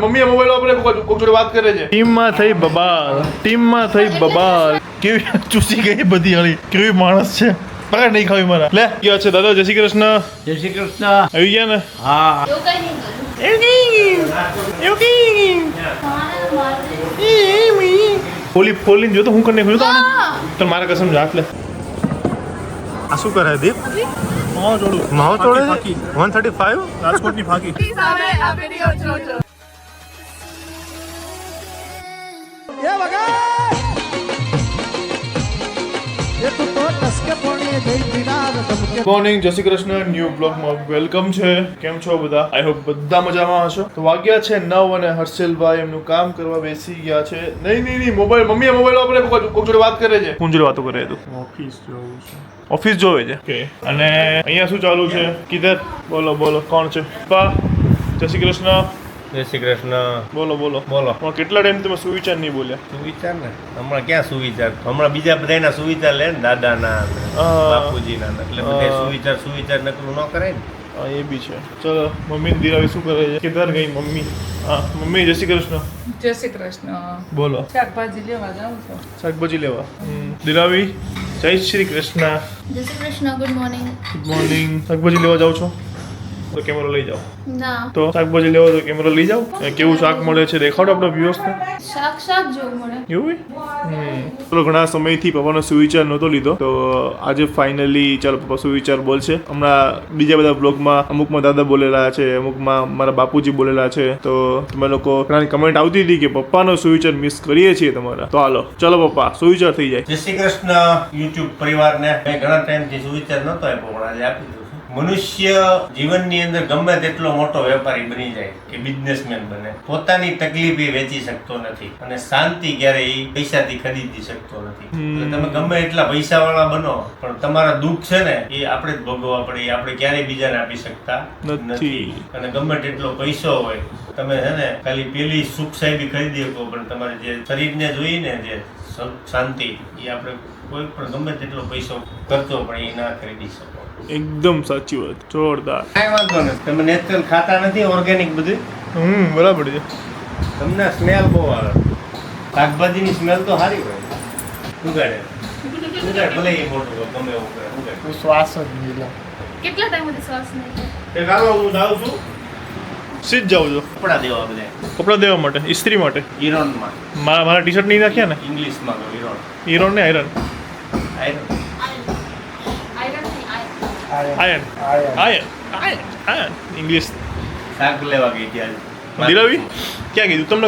મમ્મીએ મોબાઈલ વાપરે કોક જોડે વાત કરે છે. ટીમમાં થઈ બબાલ કેવી ચૂસી ગઈ બધી હળી કેવી માણસ છે. પકડ નહીં ખાવી મારા લે ક્યાં છે દાદા. જય શ્રી કૃષ્ણ. જય શ્રી કૃષ્ણ. આવી ગયા ને? હા ફોલીને જો તો હું કરીને ખોલ્યું તો મારા કસમ હાથ લે. આ શું કરે દીપ? માવો તોડે છે 135 રાજકોટની ફાકી. મોર્નિંગ, જય શ્રી કૃષ્ણ. ન્યૂ બ્લોગમાં વેલકમ છે. કેમ છો બધા? આઈ હોપ બધા મજામાં હશો. તો વાગ્યા છે 9 અને હર્ષલભાઈ એમનું કામ કરવા બેસી ગયા છે. નહીં મોબાઈલ મમ્મીએ મોબાઈલ વાપરે કોક જોડે વાત કરે છે. કોણ જોડે વાતો કરે તું? ઓફિસ જોવે છે કે? અને અહીંયા શું ચાલુ છે? કિધર બોલો કોણ છે? પા જય શ્રી કૃષ્ણ. જય શ્રી કૃષ્ણ. બોલો પણ કેટલા ટાઈમ તમે સુવિચાર નહીં બોલ્યા? સુવિચાર ને હમણાં ક્યાં સુવિચાર? હમણાં બીજા બધાના સુવિચાર લે ને, દાદાના બાપુજીના, એટલે બધા સુવિચાર નકરું ન કરાય ને. હા એ બી છે. ચલો મમ્મી દિરાવી શું કરે છે? કિધર ગઈ મમ્મી? હા મમ્મી જય શ્રી કૃષ્ણ. જય શ્રી કૃષ્ણ. બોલો. શાકભાજી લેવા જાઉં છું. શાકભાજી લેવા. દિરાવી જય શ્રી કૃષ્ણ. જય Shri Krishna. Good morning. Good morning. શાકભાજી લેવા જાઉં છો તો કેમેરો લઈ જાઓ. ના તો શાકભાજી લેવા તો કેમેરો લઈ જાઓ. કેવું શાક મળે છે દેખાડો આપણા વ્યુઅર્સને. શાક જોવું મળે એવું? ચલો ઘણા સમયથી પપ્પાનો સુવિચાર નહોતો લીધો તો આજે ફાઇનલી ચાલો પપ્પા સુવિચાર બોલશે. હમણાં બીજા બધા બ્લોગમાં અમુકમાં દાદા બોલેલા છે, અમુકમાં મારા બાપુજી બોલેલા છે. તો તમે લોકો ઘણાની કમેન્ટ આવતી હતી કે પપ્પાનો સુવિચાર મિસ કરીએ છીએ તમારા. તો હાલો ચલો પપ્પા સુવિચાર થઈ જાય. જય શ્રી કૃષ્ણ યુટ્યુબ પરિવારને. મેં ઘણા ટાઈમથી સુવિચાર નહોતો આપ્યો પણ આજે આપી દઉં છું. મનુષ્ય જીવનની અંદર ગમે તેટલો મોટો વેપારી બની જાય કે બિઝનેસમેન બને, પોતાની તકલીફ વેચી શકતો નથી અને શાંતિ ક્યારેય પૈસાથી ખરીદી શકતો નથી. એટલે તમે ગમે એટલા પૈસાવાળા બનો પણ તમારા દુઃખ છે ને એ આપણે જ ભોગવવા પડે. એ આપણે ક્યારેય બીજાને આપી શકતા નથી. અને ગમે તેટલો પૈસો હોય તમે છે ને ખાલી પેલી સુખ સાહેબી ખરીદી શકો પણ તમારે જે શરીરને જોઈને જે શાંતિ એ આપણે કોઈ પણ ગમે તેટલો પૈસો ખર્ચો પણ એ ના ખરીદી શકો. એકદમ સાચી વાત. જોરદાર. કાંઈ વાંધો નથી. તમે નેચરલ ખાતા નથી, ઓર્ગેનિક બધું. બરાબર છે. તમને સ્મેલ બહુ આવે. શાકભાજીની સ્મેલ તો સારી હોય. ઉગાડે ભલે એ મોટું ગમે એવું કરે ઉગાડે. શ્વાસ જ નહીં લે. કેટલા ટાઈમ સુધી શ્વાસ નહીં? એ કાલો હું જાઉં છું સીધ જાઉં છો કપડા દેવા બધા. કપડાં દેવા માટે, ઇસ્ત્રી માટે. ઈરોનમાં મારા ટી શર્ટ નહીં નાખ્યા ને? ઇંગ્લિશમાં કહો ઈરોન. ઈરોન ને આયરન? આયરન. Iron English. શાક લેવા ગઈ ત્યાં દિરાવી ક્યાં કીધું તમને?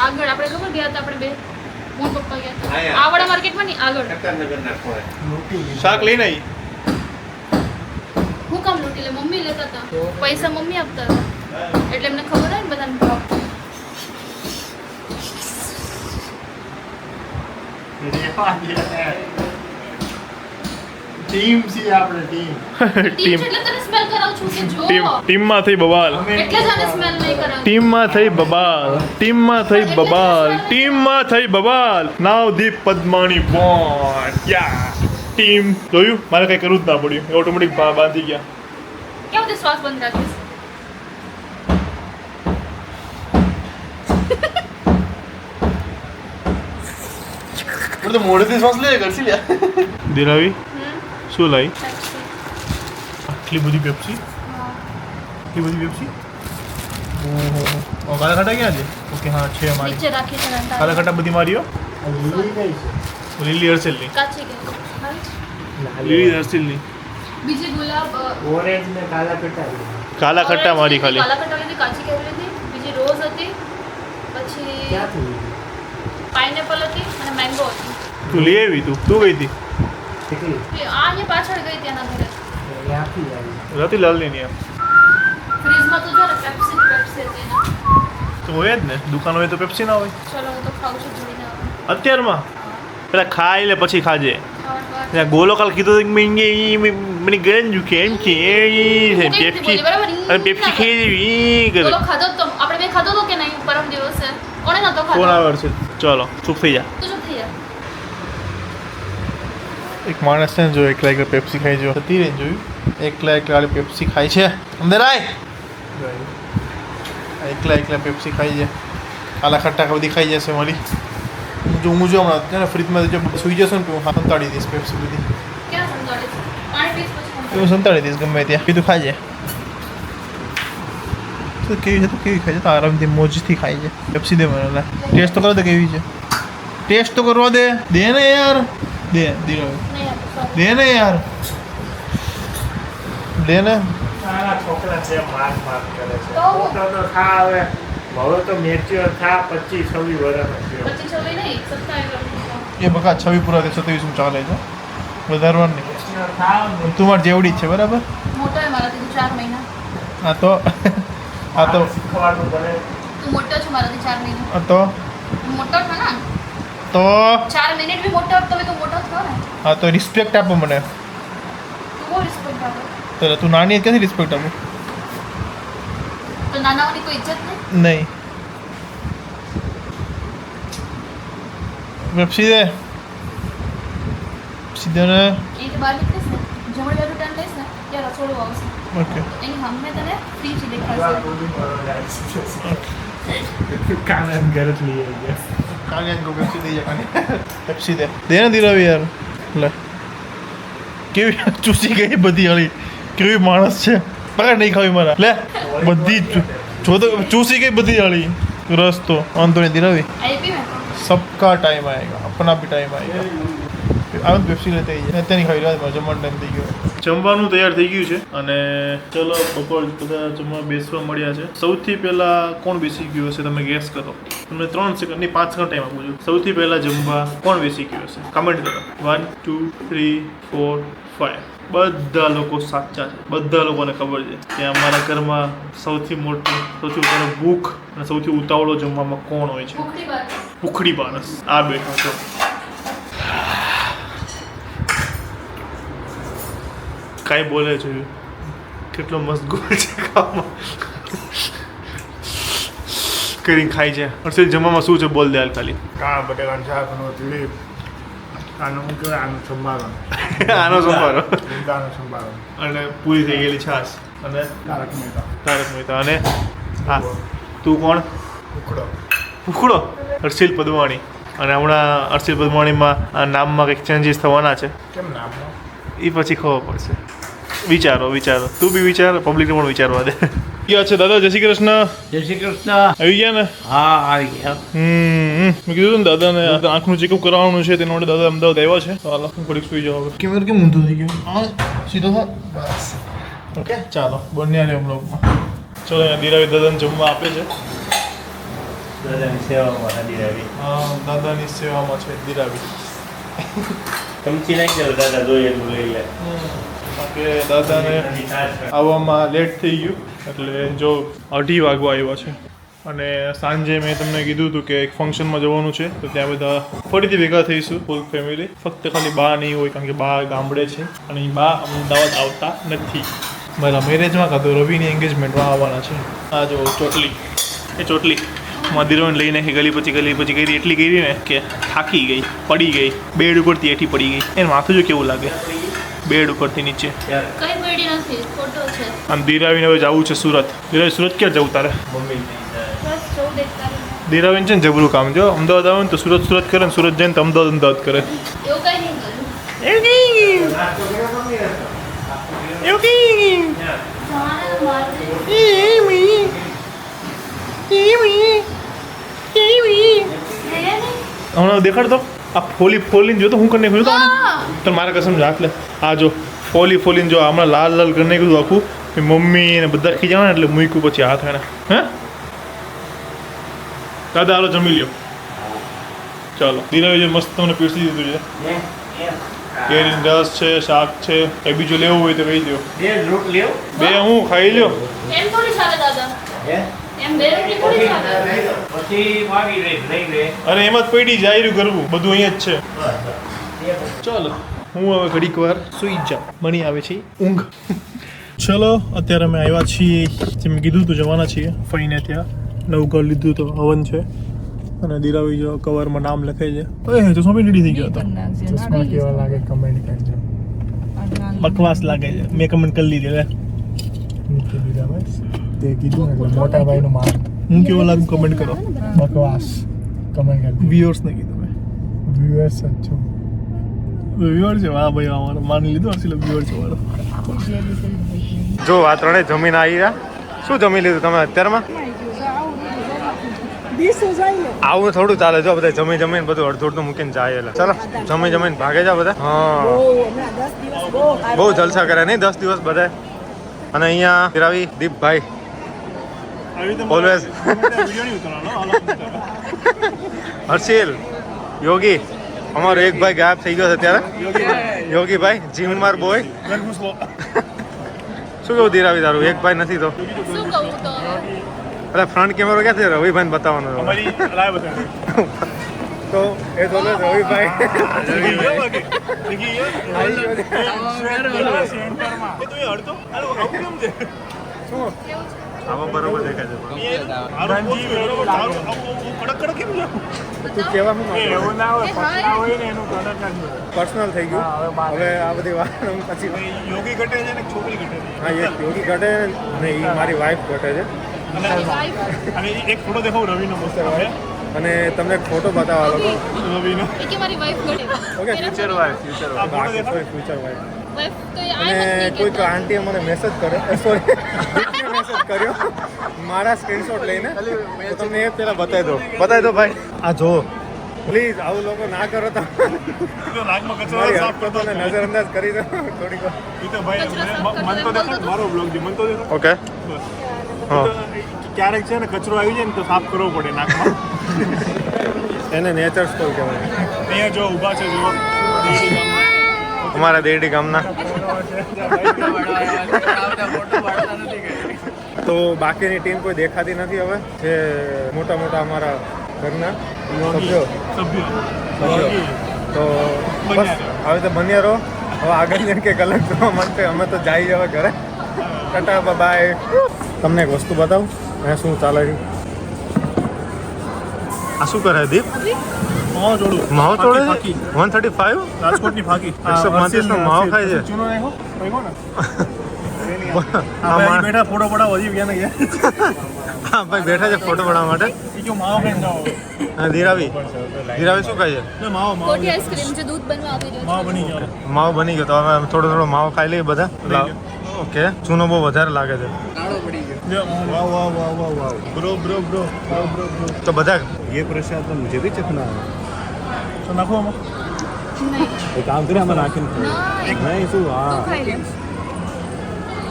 આગળ આપણે ખબર ગયા હતા આપણે બે મોન પપ્પા ગયા હતા આયા. આવડા માર્કેટમાં નહીં આગળ. ટક્કરનગરના ખોળે. શાક લઈને આવી. હું કામ લૂંટી લે? મમ્મી લેતા હતા પૈસા, મમ્મી આપતા હતા એટલે એમને ખબર હોય ને બધાને ભાવ. ટીમ છે આપણે ટીમ. ટીમ એટલે તને સ્મેલ કરાવું છું કે જો ટીમમાં થઈ બબાલ. એટલે જાને સ્મેલ નહીં કરાવું. ટીમમાં થઈ બબાલ. નવદીપ પદ્માણી બોન્ડ. યા ટીમ જોયું? મારે કઈ કરવું જ ના પડ્યું. ઓટોમેટિક બાંધી ગયા. કેમ તે શ્વાસ બંધ રાખીશ? મોઢેથી શ્વાસ લે કરશી લે. દિરાવી શું લાવી? આટલી બધી પેપ્સી? ઓહો કાલા ખટા ક્યાં છે? ઓકે હા છે અમારી. નીચે રાખી છે ને કાલા ખટા બધી મારીઓ. લીલી કઈ છે? લીલી હર્ષલની. કાચી કે લીલી હર્ષલની. બીજી ગુલાબ ઓરેન્જ ને કાલા કટા. કાલા ખટ્ટા મારી ખાલી. કાલા કટા લીધી, કાચી કેવી લીધી, બીજી રોઝ હતી, પછી ક્યાંથી લીધી? પાઇનેપલ હતી અને મેંગો હતી. તું લઈ આવી? તું ગઈ હતી? કેટલી? આ ને પાછળ ગઈ ત્યાંના ઘરે. ત્યાંથી આવી. રતિલાલની નહીં. ફ્રીજમાં તો જો ને પેપ્સી હતી ને. તો હોય જ ને, દુકાન હોય તો પેપ્સી ના હોય. ચલો હું તો ખાઉં છું જોઈને આવે. અત્યારમાં પેલા ખાઈ લે પછી ખાજે. ખાવાનું વાત. ત્યાં ગોલો કાલ કીધું મને ગરમ કેમ છે પેપ્સી. અરે પેપ્સી ખાઈ લેવી કરે. બોલો ખાધો તો આપણે બે ખાધો તો કે નહીં પરમ દિવસે? કોણે નતો કોણ ખાધો? આવે છે? ચલો ચૂપ થઈ જા. તું ચૂપ થઈ જા. એક માણસ છે ને જો એકલા એકલા પેપ્સી ખાઈ જો હતી ને જોયું એકલા એકલા પેપ્સી ખાય છે. અંદર આય એકલા પેપ્સી ખાઈ જાય આલા ખટ્ટા બધી ખાઈ જશે મારી હું જો હમણાં છે ને ફ્રીજમાં જો સુઈ જશે ને તો હું સંતાડી દઈશ પેપ્સી બધી ક્યાં સંતાડે છે? પાણી પીશ પછી હું સંતાડી દઈશ ગમે ત્યાં કીધું ખાઈ જાય તો કેવી છે તો કેવી ખાઈ છે તો આરામથી મોજથી ખાઈ છે પેપ્સી દે મને ટેસ્ટ તો કરો તો કેવી છે ટેસ્ટ તો કરવા દે ને યાર દે નહીં આપું. દે ને યાર દે ને સારા છોકરા છે માર કરે છે તો હું- મોટો તો થા હવે હવે તો મેચ્યોર થા 25-26 વર્ષનો થયો 25 નહીં 27 એ બકા 26 પૂરા થાય 27 ચાલે છે વધારવાનું નહીં મેચ્યોર થા તું મારી જેવડી જ છે બરાબર મોટો છે મારાથી 4 મહિના. આ તો શીખવાનું બને તું મોટો છે મારાથી 4 મહિના. આ તો તું મોટો છો ને? તો 4 મિનિટ બી મોટો તો તું મોટો છો ને? હા તો રિસ્પેક્ટ આપો મને તું બહુ રિસ્પેક્ટ આપે. તો તું નાની હતી, ક્યાંથી રિસ્પેક્ટ આપું તો નાનાઓની કોઈ ઇજ્જત નહીં. નહીં પેપ્સી દે સીધો ને અહીંથી બહાર નીકળીશ ને જમણી બાજુ ટર્ન લઈશ ને ત્યાં રસોડું આવશે. ઓકે એની સામે તને ફ્રીજ દેખાશે. કાનન ઘર જ લઈ આવી ગયા કાને અંકો પેપ્સી દઈ જા પેપ્સી દે દે ને ધીરાવી યાર લે કેવી ચૂસી ગઈ બધી હળી કેવી માણસ છે પકડ નહીં ખાવી મારા લે બધી જો તો ચૂસી ગઈ બધી હળી રસ તો વાંધો નહીં ધીરાવી આપી મેં सबका टाइम आएगा अपना भी टाइम आएगा આમ પેપ્સી લેતા આવી જાય અત્યારની ખાઈ રહ્યા જમવાનું ટાઈમ થઈ ગયો જમવાનું તૈયાર થઈ ગયું છે અને ચલો બપોર બધા જમવા બેસવા મળ્યા છે સૌથી પહેલા કોણ બેસી ગયું હશે તમે ગેસ કરો તમને 3 સેકન્ડ નહીં 5 સેકન્ડ ટાઈમ આપું છું સૌથી પહેલા જમવા કોણ બેસી ગયું હશે કમેન્ટ કરો 1 2 3 4 5 બધા લોકો સાચા છે બધા લોકોને ખબર છે કે અમારા ઘરમાં સૌથી મોટું સૌથી વધારે ભૂખ અને સૌથી ઉતાવળો જમવામાં કોણ હોય છે ભૂખડી બાર. ભૂખડી માણસ આ બેઠો છો કાંઈ બોલે છે કેટલો મશગુલ છે કામમાં કરીને ખાય છે અર્ષિલ જમવામાં શું છે બોલ દે હાલ ખાલી કાળા બટેકાનું શાકનો રોટલી આનું શું કહેવાય આનું સંભારો આનો સંભારો ઊંધાનો સંભારો અને પૂરી થઈ ગયેલી છાશ અને તારક મહેતા તારક મહેતા અને હા તું કોણ ઉખડો ઉખડો હર્ષિલ પદવાણી અને હમણાં હર્ષિલ પદવાણીમાં આ નામમાં કંઈક ચેન્જીસ થવાના છે કેમ નામ એ પછી ખબર પડશે વિચારો તું બી વિચાર પબ્લિકને પણ વિચારવા દે ક્યાં છે દાદા જય શ્રી કૃષ્ણ જય શ્રી કૃષ્ણ આવી ગયા ને હા આવી ગયા મેં કીધું ને દાદાને આંખનું ચેકઅપ કરાવવાનું છે તેના માટે દાદા અમદાવાદ આવ્યા છે ચાલો હું ઘડીક સુઈ જાઉં કેમ ઊંધું થઈ ગયું હા સીધો હા બસ ઓકે ચાલો બન્યા રહે બ્લોગમાં ચલો અહીંયા દીરાવી દાદાને જમવા આપે છે દાદાની સેવામાં હાજર આવી હા દાદાની સેવામાં છે દીરાવી ચમચી નાખી દો દાદા જોઈએ એટલું લઈ લે કે દાદાને આવવામાં લેટ થઈ ગયું એટલે જો 2:30 વાગવા આવ્યા છે અને સાંજે મેં તમને કીધું હતું કે એક ફંક્શનમાં જવાનું છે તો ત્યાં બધા ફરીથી ભેગા થઈશું ફૂલ ફેમિલી ફક્ત ખાલી બા નહીં હોય કારણ કે બા ગામડે છે અને એ બા અમદાવાદ આવતા નથી મારા મેરેજમાં કાં તો રવિની એન્ગેજમેન્ટમાં આવવાના છે આ જો ચોટલી એ ચોટલી મદિરોને લઈને ગલી પછી કરી એટલી કરી ને કે થાકી ગઈ પડી ગઈ બેડ ઉપરથી એઠી પડી ગઈ એને માથું જો કેવું લાગે બેડ ઉપરથી નીચે કઈ પડી નથી ફોટો છે. આમ દીરાવીને હવે જવું છે સુરત દીરાવી સુરત ક્યાં જવું તારે મમ્મી બસ 14 તારીખ. દીરાવીને છે ને જબરું કામ જો અમદાવાદ આવે ને તો સુરત કરે ને સુરત જાય ને તો અમદાવાદ કરે એવું કઈ નહીં કર્યું. જવાના મારું હમણાં દેખાડતો આ ફોલીને જો તો હું કરી નાખ્યું તો હા. તો મારા કસમ રાખ લે આ જો ફોલીને જો હમણાં લાલ કરી નાખ્યું આખું એ મમ્મી ને બધા ખીજાણા એટલે મૂક્યું પછી હાથ એને હે દાદા હાલો જમી લ્યો ચાલો દીરાવી જે મસ્ત તમને પીરસી દીધું છે કેરીનો રસ છે શાક છે કઈ બીજું લેવું હોય તો કહી દો રોટલી બે હું ખાઈ લ્યો એમ થોડી ચાલે દાદા. એમ બે રોટલી થોડી ચાલે. પછી માગી રહી નહીં રે અને એમાં જ પડી જાય કરવું બધું અહીંયા જ છે ચાલો હું હવે ઘડીક વાર સુઈ જાઉં મણી આવે છે ઊંઘ ચલો અત્યારે અમે આવ્યા છીએ જેમ કીધું તું જવાના છીએ ફઈને ત્યાં નવું ઘર લીધું તો હવન છે અને દીરાવી જો કવરમાં નામ લખાય છે એ તો સોંપી રેડી થઈ ગયો હતો ચશ્મા કેવા લાગે કમેન્ટ કરજો બકવાસ લાગે છે મેં કમેન્ટ કરી લીધી લે મૂકી દીધા બસ તે કીધું ને એટલે મોટા ભાઈનું માન હું કેવો લાગુ કમેન્ટ કરો. બકવાસ કમેન્ટ કરી વ્યુઅર્સ ને કીધું મેં. વ્યુઅર્સ જ છો વ્યુઅર છે વાહ ભાઈ અમારો માની લીધો હર્ષિલ વ્યુઅર છે મારો. જો આ ત્રણેય જમીન આવી રહ્યા. શું જમી લીધું તમે અત્યારમાં? આવું થોડું ચાલે જો બધા જમી જમીને બધું અડધું અડધું મૂકીને જાય એટલે ચાલો જમી જમીને ભાગે જા બધા. હા બહુ જલસા કરે નહીં 10 દિવસ બધા. અને અહીંયા તિરાવી દીપભાઈ ઓલવેઝ હર્ષિલ યોગી અમારો એક ભાઈ ગાયબ થઈ ગયો છે અત્યારે. યોગીભાઈ જીમમાર બોય. શું કેવું ધીરાવી તારું? એક ભાઈ નથી તો શું કહું તો એટલે ફ્રન્ટ કેમેરો ક્યાં છે? રવિભાઈને બતાવવાનો તો એ તો રવિભાઈ આમાં બરોબર દેખાય છે. તું કેવા શું માંગે? એવું ના હોય પતલા હોય ને એનું કડક જ હોય. પર્સનલ થઈ ગયું. હવે આ બધી વાત પછી યોગી ઘટે છે ને છોકરી ઘટે છે. હા એક યોગી ઘટે ને એ મારી વાઈફ ઘટે છે. મારી wife અને એક ફોટો દેખાવ રવિનો મસ્ત આવે. અને તમને એક ફોટો બતાવવા લોકો. રવિનો એ કે મારી wife ઘટે. Okay future wife future wife Wife તો એ અને કોઈક આંટીએ મને મેસેજ કર્યો સોરી મેસેજ કર્યો મારા સ્ક્રીનશોટ લઈને તો તમને એ પહેલા બતાવી દો ભાઈ. આ જો પ્લીઝ આવું લોકો ના કરો તો નાકમાં કચરો મારી સાફ કરતો હરકતોને નજરઅંદાજ કરી દો થોડીક વાર. એ તો ભાઈ મન તો દેખો મારો બ્લોગ છે મન તો દેખો. ઓકે હા ક્યારેક છે ને કચરો આવી જાય ને તો સાફ કરવો પડે નાકમાં. એને નેચર સ્કોલ કહેવાય. અહીંયા જો ઊભા છે જો અમારા દેરડી ગામના. તો બાકીની ટીમ કોઈ દેખાતી નથી હવે જે મોટા મોટા અમારા ઘરના સભ્યો તો બસ હવે તો બન્યા રહો. હવે આગળ જઈને કંઈક અલગ જોવા મળશે. અમે તો જઈ હવે ઘરે. ટાટા બાય. તમને એક વસ્તુ બતાવું અહીંયા શું ચાલે છે. આ શું કરે દીપ? માવો જોડું માવો તોડે છે? ફાકી. 135 રાજકોટની ફાકી 135 નો માવો ખાય છે. ચૂનો નાખ્યો કહો ને હા આપણે બેઠા ફોટો પડાવો હજી ગયા ને ગયા ભાઈ બેઠા છે ફોટો પાડવા માટે. એ જો માવો ખાઈને જાઓ હા ધીરાવી શું ખાય છે? ને માવો કોઠી આઈસ્ક્રીમ જે દૂધ બનવા આવી રહ્યો માવો બની ગયો માવો બની ગયો તો હવે અમે થોડો માવો ખાઈ લઈએ બધા. ઓકે ચૂનો બહુ વધારે લાગે છે वाह वाह वाह वाह वाह ब्रो ब्रो ब्रो वाह ब्रो ब्रो તો બધા ये प्रसाद तो मुझे भी चखना है तो नाखो हम एक काम करें हमारा आखिर नहीं શું તો હા ખાઈ લે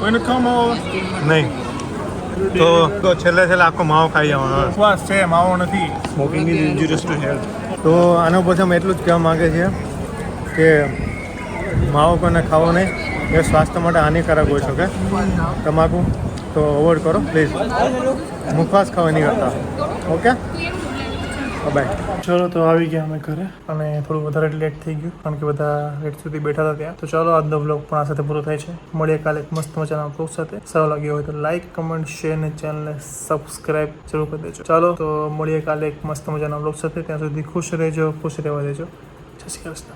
कोઈને ખામો નહીં તો છેલ્લે આખો માવો ખાઈ જવાનો. ઉપવાસ છે માવો નથી smoking is injurious to health તો આનો પછી અમે એટલું જ કહેવા માગે છીએ કે માવો કોઈને ખાવો નહીં. એ સ્વાસ્થ્ય માટે હાનિકારક હોઈ શકે. તમાકુ તો અવોઇડ કરો પ્લીઝ. મુખવાસ ખાવા નહીં કરતા. Okay bye. ચલો તો આવી ગયા અમે ઘરે અને થોડું વધારે લેટ થઈ ગયું કારણ કે બધા લેટ સુધી બેઠા હતા ત્યાં. તો ચાલો આજનો બ્લોગ પણ આ સાથે પૂરો થાય છે. મળીએ કાલે એક મસ્ત મજાના બ્લોગ સાથે. સારો લાગ્યો હોય તો લાઈક કમેન્ટ શેર અને ચેનલને સબસ્ક્રાઈબ જરૂર કરી દેજો. ચાલો તો મળીએ કાલે એક મસ્ત મજાના બ્લોગ સાથે. ત્યાં સુધી ખુશ રહેજો ખુશ રહેવા દેજો. જય શ્રી કૃષ્ણ.